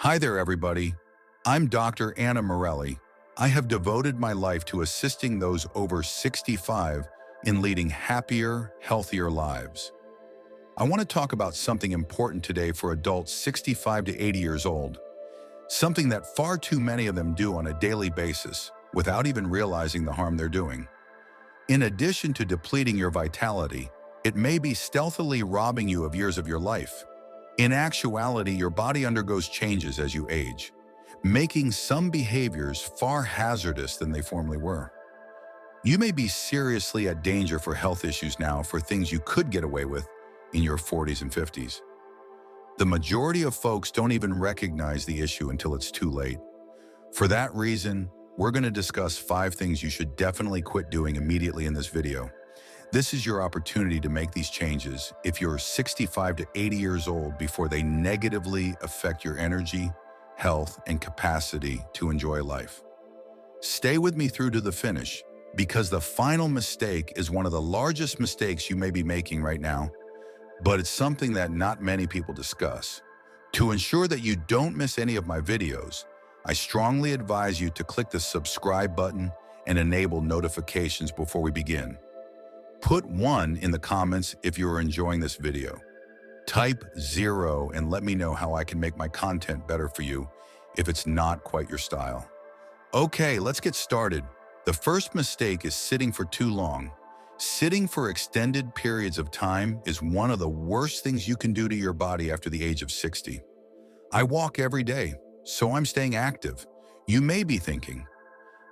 Hi there, everybody. I'm Dr. Anna Morelli. I have devoted my life to assisting those over 65 in leading happier, healthier lives. I want to talk about something important today for adults 65 to 80 years old, something that far too many of them do on a daily basis without even realizing the harm they're doing. In addition to depleting your vitality, it may be stealthily robbing you of years of your life. In actuality, your body undergoes changes as you age, making some behaviors far hazardous than they formerly were. You may be seriously at danger for health issues now for things you could get away with in your 40s and 50s. The majority of folks don't even recognize the issue until it's too late. For that reason, we're going to discuss 5 things you should definitely quit doing immediately in this video. This is your opportunity to make these changes if you're 65 to 80 years old before they negatively affect your energy, health, and capacity to enjoy life. Stay with me through to the finish, because the final mistake is one of the largest mistakes you may be making right now, but it's something that not many people discuss. To ensure that you don't miss any of my videos, I strongly advise you to click the subscribe button and enable notifications before we begin. Put 1 in the comments if you are enjoying this video. Type 0 and let me know how I can make my content better for you if it's not quite your style. Okay, let's get started. The first mistake is sitting for too long. Sitting for extended periods of time is one of the worst things you can do to your body after the age of 60. I walk every day, so I'm staying active. You may be thinking,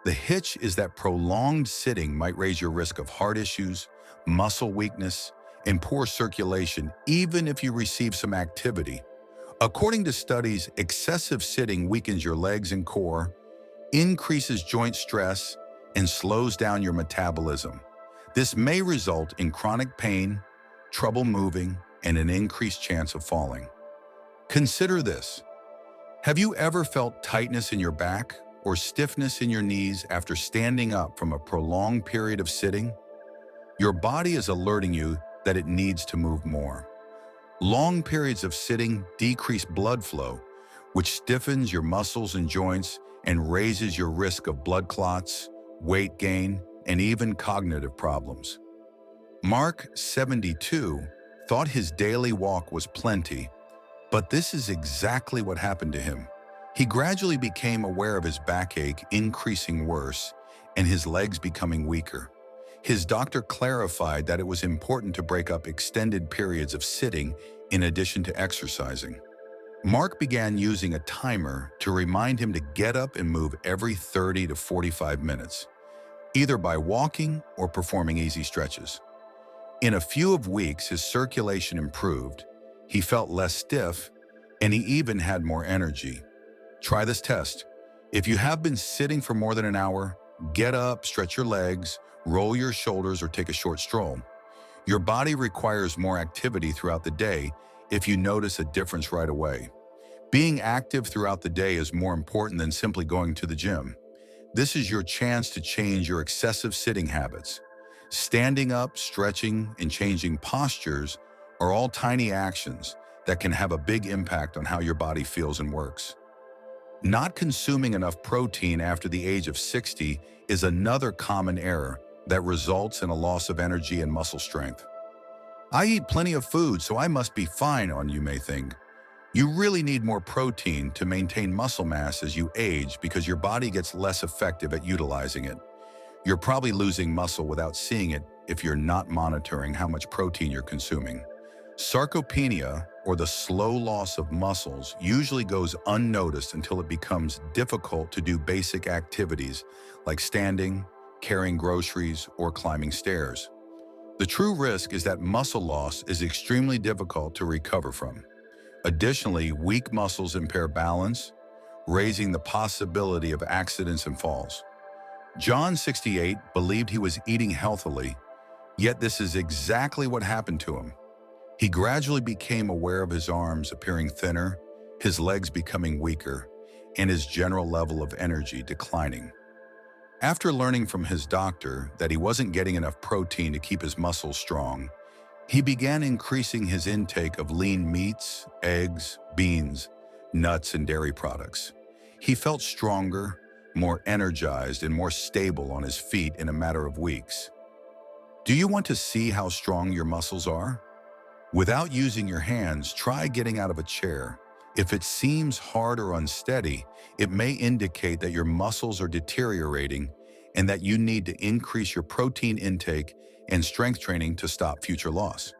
the hitch is that prolonged sitting might raise your risk of heart issues, muscle weakness, and poor circulation, even if you receive some activity. According to studies, excessive sitting weakens your legs and core, increases joint stress, and slows down your metabolism. This may result in chronic pain, trouble moving, and an increased chance of falling. Consider this. Have you ever felt tightness in your back or stiffness in your knees after standing up from a prolonged period of sitting? Your body is alerting you that it needs to move more. Long periods of sitting decrease blood flow, which stiffens your muscles and joints and raises your risk of blood clots, weight gain, and even cognitive problems. Mark, 72, thought his daily walk was plenty, but this is exactly what happened to him. He gradually became aware of his backache increasing worse and his legs becoming weaker. His doctor clarified that it was important to break up extended periods of sitting in addition to exercising. Mark began using a timer to remind him to get up and move every 30 to 45 minutes, either by walking or performing easy stretches. In a few weeks, his circulation improved, he felt less stiff, and he even had more energy. Try this test. If you have been sitting for more than an hour, get up, stretch your legs, roll your shoulders, or take a short stroll. Your body requires more activity throughout the day if you notice a difference right away. Being active throughout the day is more important than simply going to the gym. This is your chance to change your excessive sitting habits. Standing up, stretching, and changing postures are all tiny actions that can have a big impact on how your body feels and works. Not consuming enough protein after the age of 60 is another common error that results in a loss of energy and muscle strength. I eat plenty of food, so I must be fine, you may think. You really need more protein to maintain muscle mass as you age because your body gets less effective at utilizing it. You're probably losing muscle without seeing it if you're not monitoring how much protein you're consuming. Sarcopenia, or the slow loss of muscles, usually goes unnoticed until it becomes difficult to do basic activities like standing, carrying groceries, or climbing stairs. The true risk is that muscle loss is extremely difficult to recover from. Additionally, weak muscles impair balance, raising the possibility of accidents and falls. John, 68, believed he was eating healthily, yet this is exactly what happened to him. He gradually became aware of his arms appearing thinner, his legs becoming weaker, and his general level of energy declining. After learning from his doctor that he wasn't getting enough protein to keep his muscles strong, he began increasing his intake of lean meats, eggs, beans, nuts, and dairy products. He felt stronger, more energized, and more stable on his feet in a matter of weeks. Do you want to see how strong your muscles are? Without using your hands, try getting out of a chair. If it seems hard or unsteady, it may indicate that your muscles are deteriorating and that you need to increase your protein intake and strength training to stop future loss.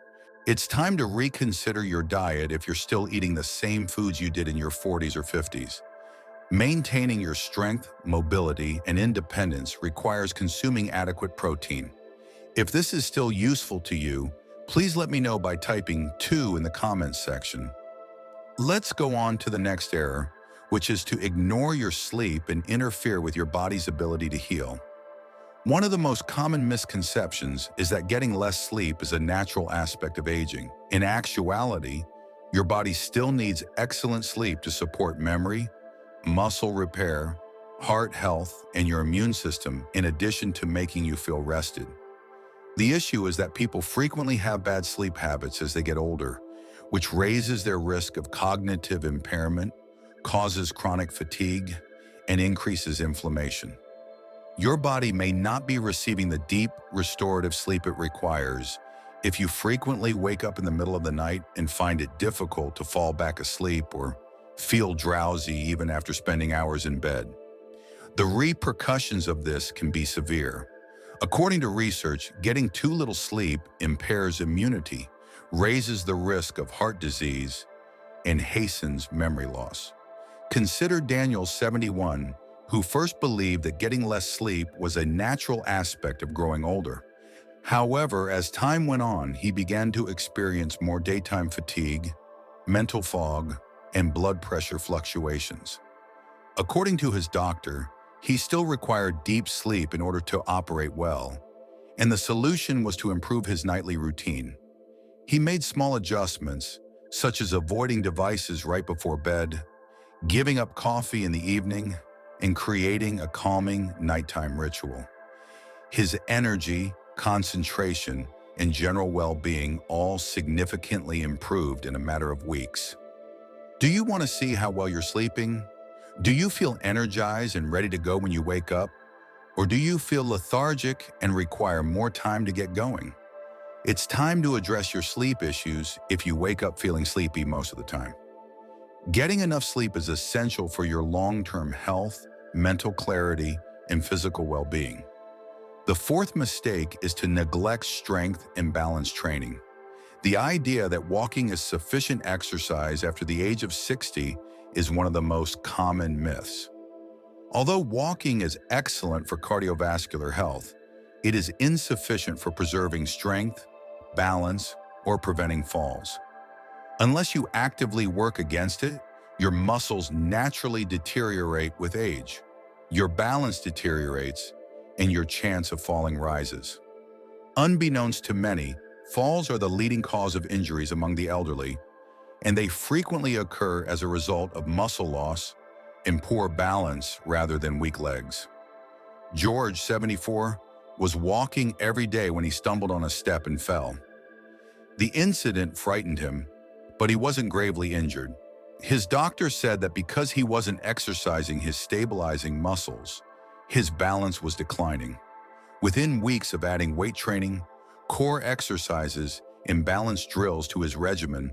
It's time to reconsider your diet if you're still eating the same foods you did in your 40s or 50s. Maintaining your strength, mobility, and independence requires consuming adequate protein. If this is still useful to you, please let me know by typing 2 in the comments section. Let's go on to the next error, which is to ignore your sleep and interfere with your body's ability to heal. One of the most common misconceptions is that getting less sleep is a natural aspect of aging. In actuality, your body still needs excellent sleep to support memory, muscle repair, heart health, and your immune system, in addition to making you feel rested. The issue is that people frequently have bad sleep habits as they get older, which raises their risk of cognitive impairment, causes chronic fatigue, and increases inflammation. Your body may not be receiving the deep, restorative sleep it requires if you frequently wake up in the middle of the night and find it difficult to fall back asleep or feel drowsy even after spending hours in bed. The repercussions of this can be severe. According to research, getting too little sleep impairs immunity, raises the risk of heart disease, and hastens memory loss. Consider Daniel, 71, who first believed that getting less sleep was a natural aspect of growing older. However, as time went on, he began to experience more daytime fatigue, mental fog, and blood pressure fluctuations. According to his doctor, he still required deep sleep in order to operate well, and the solution was to improve his nightly routine. He made small adjustments, such as avoiding devices right before bed, giving up coffee in the evening, and creating a calming nighttime ritual. His energy, concentration, and general well-being all significantly improved in a matter of weeks. Do you want to see how well you're sleeping? Do you feel energized and ready to go when you wake up? Or do you feel lethargic and require more time to get going? It's time to address your sleep issues if you wake up feeling sleepy most of the time. Getting enough sleep is essential for your long-term health, mental clarity, and physical well-being. The fourth mistake is to neglect strength and balance training. The idea that walking is sufficient exercise after the age of 60 is one of the most common myths. Although walking is excellent for cardiovascular health, it is insufficient for preserving strength, balance, or preventing falls. Unless you actively work against it, your muscles naturally deteriorate with age, your balance deteriorates, and your chance of falling rises. Unbeknownst to many, falls are the leading cause of injuries among the elderly, and they frequently occur as a result of muscle loss and poor balance rather than weak legs. George, 74, was walking every day when he stumbled on a step and fell. The incident frightened him, but he wasn't gravely injured. His doctor said that because he wasn't exercising his stabilizing muscles, his balance was declining. Within weeks of adding weight training, core exercises, and balance drills to his regimen,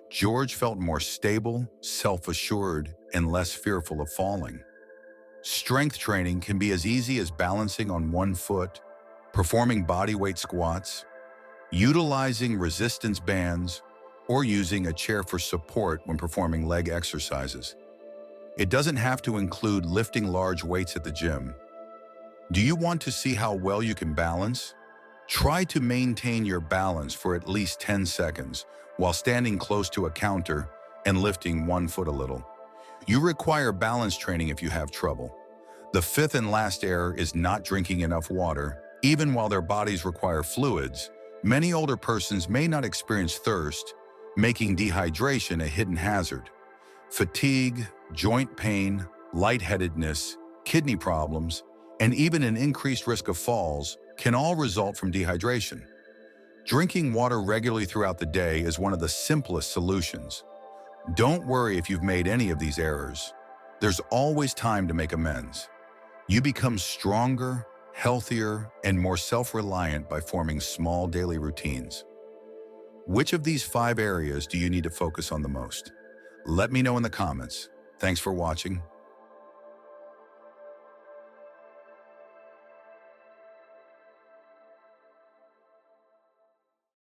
George felt more stable, self-assured, and less fearful of falling. Strength training can be as easy as balancing on one foot, performing bodyweight squats, utilizing resistance bands, or using a chair for support when performing leg exercises. It doesn't have to include lifting large weights at the gym. Do you want to see how well you can balance? Try to maintain your balance for at least 10 seconds while standing close to a counter and lifting one foot a little. You require balance training if you have trouble. The fifth and last error is not drinking enough water. Even while their bodies require fluids, many older persons may not experience thirst, making dehydration a hidden hazard. Fatigue, joint pain, lightheadedness, kidney problems, and even an increased risk of falls can all result from dehydration. Drinking water regularly throughout the day is one of the simplest solutions. Don't worry if you've made any of these errors. There's always time to make amends. You become stronger, healthier, and more self-reliant by forming small daily routines. Which of these 5 areas do you need to focus on the most? Let me know in the comments. Thanks for watching.